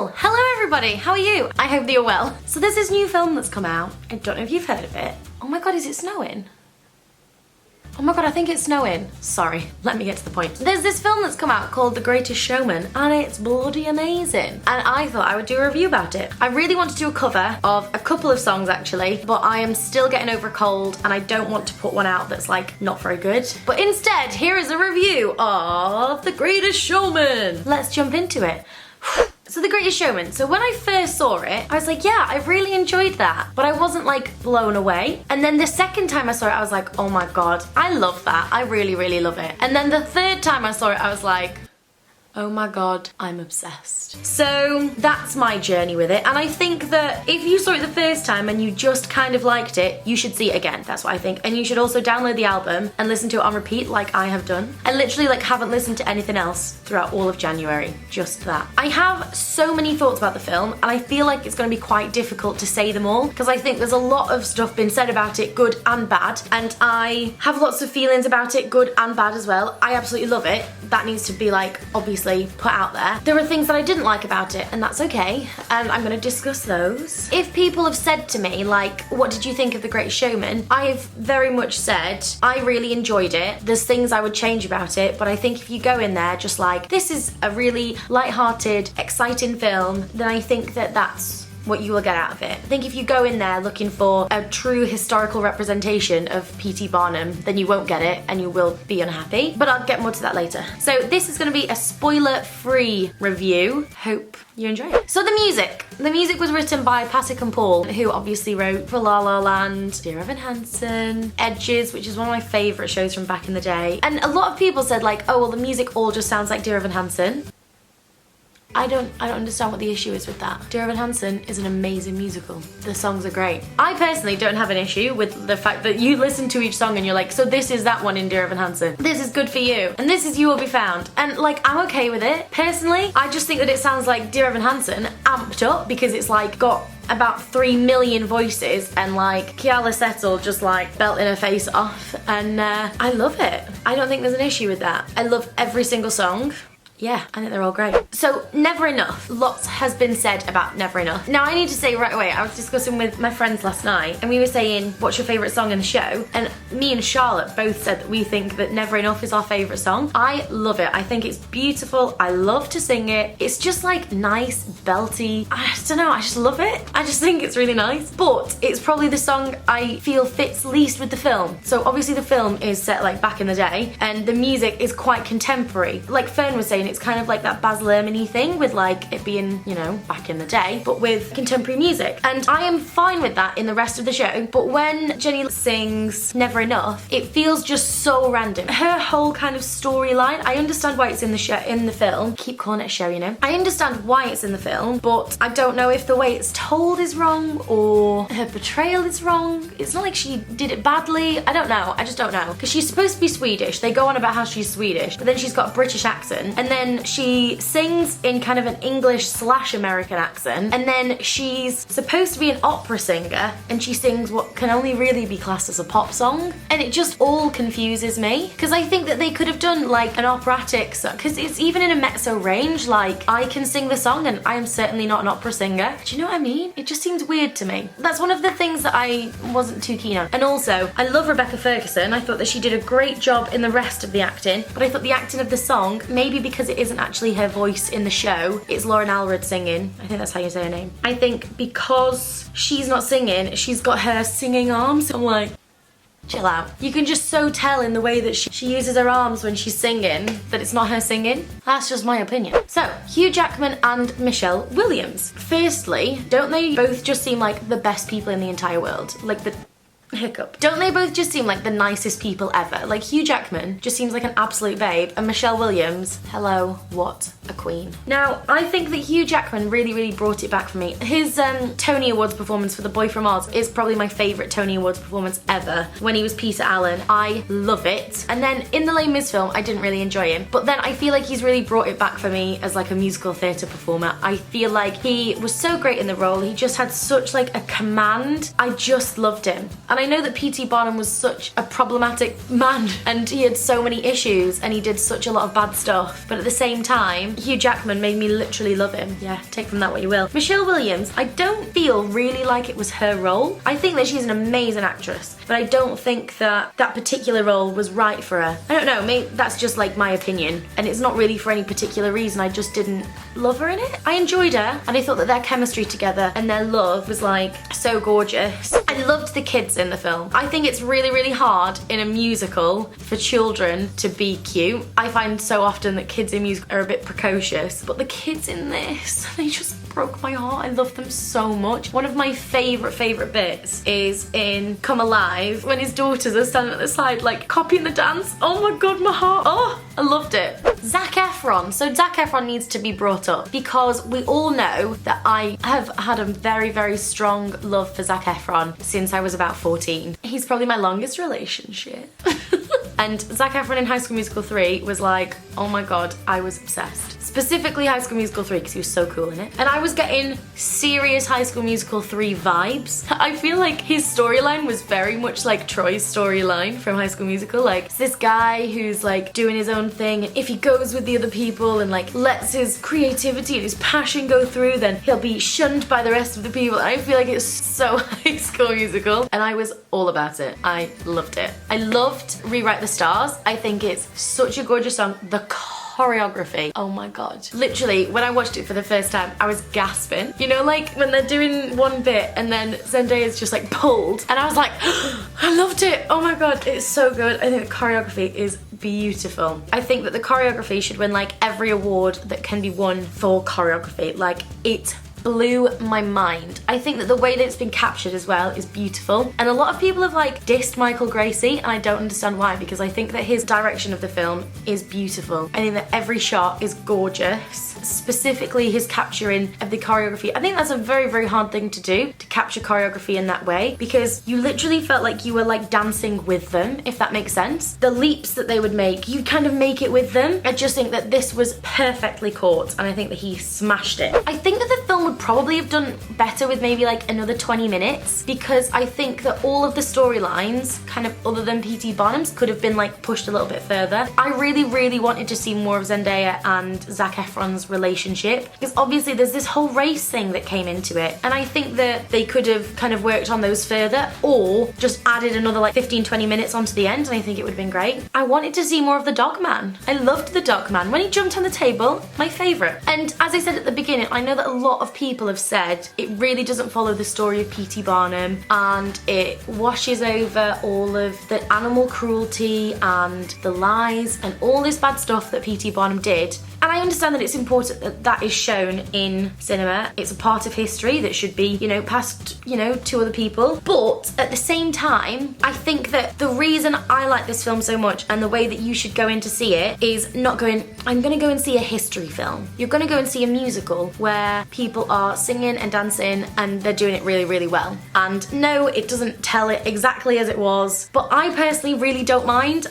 Cool! Hello everybody, how are you? I hope that you're well. So there's this new film that's come out. I don't know if you've heard of it. Oh my god, is it snowing? Oh my god, I think it's snowing. Sorry, let me get to the point. There's this film that's come out called The Greatest Showman, and it's bloody amazing. And I thought I would do a review about it. I really want to do a cover of a couple of songs actually, but I am still getting over a cold and I don't want to put one out that's like not very good. But instead, here is a review of The Greatest Showman. Let's jump into it. So The Greatest Showman. So when I first saw it, I was like, yeah, I really enjoyed that. But I wasn't like blown away. And then the second time I saw it, I was like, oh my god, I love that. I really, really love it. And then the third time I saw it, I was like, oh my god, I'm obsessed. So that's my journey with it. And I think that if you saw it the first time and you just kind of liked it, you should see it again. That's what I think. And you should also download the album and listen to it on repeat like I have done. I literally like haven't listened to anything else throughout all of January. Just that. I have so many thoughts about the film and I feel like it's going to be quite difficult to say them all because I think there's a lot of stuff been said about it, good and bad. And I have lots of feelings about it, good and bad as well. I absolutely love it. That needs to be like obviously put out there. There are things that I didn't like about it and that's okay, and I'm going to discuss those. If people have said to me like, what did you think of The Greatest Showman? I've very much said I really enjoyed it. There's things I would change about it, but I think if you go in there just like, this is a really light-hearted, exciting film, then I think that that's what you will get out of it. I think if you go in there looking for a true historical representation of P.T. Barnum, then you won't get it and you will be unhappy. But I'll get more to that later. So this is going to be a spoiler-free review. Hope you enjoy it. So the music. The music was written by Pasek and Paul, who obviously wrote for La La Land, Dear Evan Hansen, Edges, which is one of my favourite shows from back in the day. And a lot of people said like, oh well, the music all just sounds like Dear Evan Hansen. I don't understand what the issue is with that. Dear Evan Hansen is an amazing musical. The songs are great. I personally don't have an issue with the fact that you listen to each song and you're like, so this is that one in Dear Evan Hansen. This is good for you. And this is You Will Be Found. And like, I'm okay with it. Personally, I just think that it sounds like Dear Evan Hansen amped up because it's like got about 3 million voices and like Kiala Settle just like belting her face off. And I love it. I don't think there's an issue with that. I love every single song. Yeah, I think they're all great. So, Never Enough. Lots has been said about Never Enough. Now, I need to say right away, I was discussing with my friends last night, and we were saying, what's your favourite song in the show? And me and Charlotte both said that we think that Never Enough is our favourite song. I love it. I think it's beautiful. I love to sing it. It's just like nice, belty. I don't know, I just love it. I just think it's really nice. But it's probably the song I feel fits least with the film. So, obviously the film is set like back in the day, and the music is quite contemporary. Like Fern was saying, it's kind of like that Baz Luhrmann-y thing with like it being, you know, back in the day, but with contemporary music. And I am fine with that in the rest of the show, but when Jenny sings Never Enough, it feels just so random. Her whole kind of storyline, I understand why it's in the show, in the film. Keep calling it a show, you know. I understand why it's in the film, but I don't know if the way it's told is wrong or her portrayal is wrong. It's not like she did it badly. I don't know. I just don't know. Because she's supposed to be Swedish. They go on about how she's Swedish, but then she's got a British accent, and then she sings in kind of an English/American accent, and then she's supposed to be an opera singer and she sings what can only really be classed as a pop song, and it just all confuses me because I think that they could have done like an operatic song, because it's even in a mezzo range. Like I can sing the song and I am certainly not an opera singer. Do you know what I mean? It just seems weird to me. That's one of the things that I wasn't too keen on. And also, I love Rebecca Ferguson. I thought that she did a great job in the rest of the acting, but I thought the acting of the song, maybe because it isn't actually her voice in the show, it's Lauren Alred singing. I think that's how you say her name. I think because she's not singing, she's got her singing arms. I'm like, chill out. You can just so tell in the way that she uses her arms when she's singing that it's not her singing. That's just my opinion. So, Hugh Jackman and Michelle Williams. Firstly, don't they both just seem like the best people in the entire world? Like the hiccup. Don't they both just seem like the nicest people ever? Like Hugh Jackman just seems like an absolute babe, and Michelle Williams, hello, what a queen. Now, I think that Hugh Jackman really brought it back for me. His Tony Awards performance for The Boy From Oz is probably my favourite Tony Awards performance ever. When he was Peter Allen, I love it. And then in the Les Mis film, I didn't really enjoy him, but then I feel like he's really brought it back for me as like a musical theatre performer. I feel like he was so great in the role. He just had such like a command. I just loved him. And And I know that P.T. Barnum was such a problematic man and he had so many issues and he did such a lot of bad stuff, but at the same time, Hugh Jackman made me literally love him. Yeah, take from that what you will. Michelle Williams, I don't feel really like it was her role. I think that she's an amazing actress, but I don't think that that particular role was right for her. I don't know, maybe that's just like my opinion, and it's not really for any particular reason. I just didn't love her in it. I enjoyed her, and I thought that their chemistry together and their love was like so gorgeous. I loved the kids in the film. I think it's really, really hard in a musical for children to be cute. I find so often that kids in music are a bit precocious, but the kids in this, they just broke my heart. I love them so much. One of my favourite bits is in Come Alive when his daughters are standing at the side like copying the dance. Oh my god, my heart. Oh, I loved it. Zac Efron. So Zac Efron needs to be brought up because we all know that I have had a very, very strong love for Zac Efron since I was about 14. He's probably my longest relationship. And Zac Efron in High School Musical 3 was like, oh my god, I was obsessed. Specifically High School Musical 3 because he was so cool in it. And I was getting serious High School Musical 3 vibes. I feel like his storyline was very much like Troy's storyline from High School Musical. Like, it's this guy who's like doing his own thing, and if he goes with the other people and like lets his creativity and his passion go through, then he'll be shunned by the rest of the people. I feel like it's so High School Musical, and I was all about it. I loved it. I loved Rewrite the Stars. I think it's such a gorgeous song. The choreography, oh my god. Literally, when I watched it for the first time, I was gasping. You know, like when they're doing one bit and then Zendaya's just like pulled, and I was like, I loved it. Oh my god, it's so good. I think the choreography is beautiful. I think that the choreography should win like every award that can be won for choreography. Like, it blew my mind. I think that the way that it's been captured as well is beautiful, and a lot of people have like dissed Michael Gracie, and I don't understand why, because I think that his direction of the film is beautiful. I think that every shot is gorgeous. Specifically his capturing of the choreography. I think that's a very, very hard thing to do, to capture choreography in that way, because you literally felt like you were like dancing with them, if that makes sense. The leaps that they would make, you kind of make it with them. I just think that this was perfectly caught, and I think that he smashed it. I think that the film would probably have done better with maybe like another 20 minutes, because I think that all of the storylines, kind of other than P.T. Barnum's, could have been like pushed a little bit further. I really, really wanted to see more of Zendaya and Zac Efron's relationship, because obviously there's this whole race thing that came into it, and I think that they could have kind of worked on those further, or just added another like 15-20 minutes onto the end, and I think it would have been great. I wanted to see more of the dog man. I loved the dog man. When he jumped on the table, my favourite. And as I said at the beginning, I know that a lot of people have said it really doesn't follow the story of P.T. Barnum, and it washes over all of the animal cruelty and the lies and all this bad stuff that P.T. Barnum did. And I understand that it's important that that is shown in cinema. It's a part of history that should be, you know, passed, you know, to other people. But at the same time, I think that the reason I like this film so much, and the way that you should go in to see it, is not going, I'm gonna go and see a history film. You're gonna go and see a musical where people are singing and dancing and they're doing it really, really well. And no, it doesn't tell it exactly as it was, but I personally really don't mind.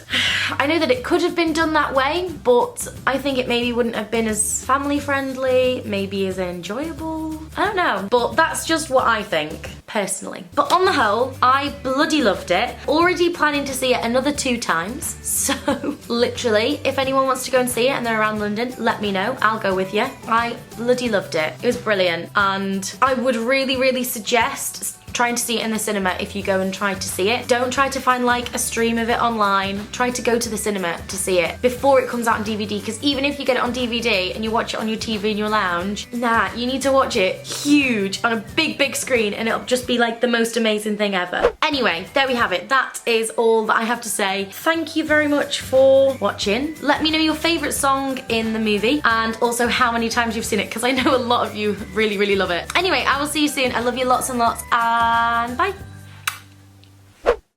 I know that it could have been done that way, but I think it maybe wouldn't have been as family friendly, maybe as enjoyable. I don't know, but that's just what I think, personally. But on the whole, I bloody loved it. Already planning to see it another 2 times. So literally, if anyone wants to go and see it and they're around London, let me know. I'll go with you. I bloody loved it. It was brilliant. And I would really, really suggest trying to see it in the cinema if you go and try to see it. Don't try to find like a stream of it online. Try to go to the cinema to see it before it comes out on DVD, because even if you get it on DVD and you watch it on your TV in your lounge, nah, you need to watch it huge on a big, big screen, and it'll just be like the most amazing thing ever. Anyway, there we have it. That is all that I have to say. Thank you very much for watching. Let me know your favourite song in the movie, and also how many times you've seen it, because I know a lot of you really, really love it. Anyway, I will see you soon. I love you lots and lots, and bye.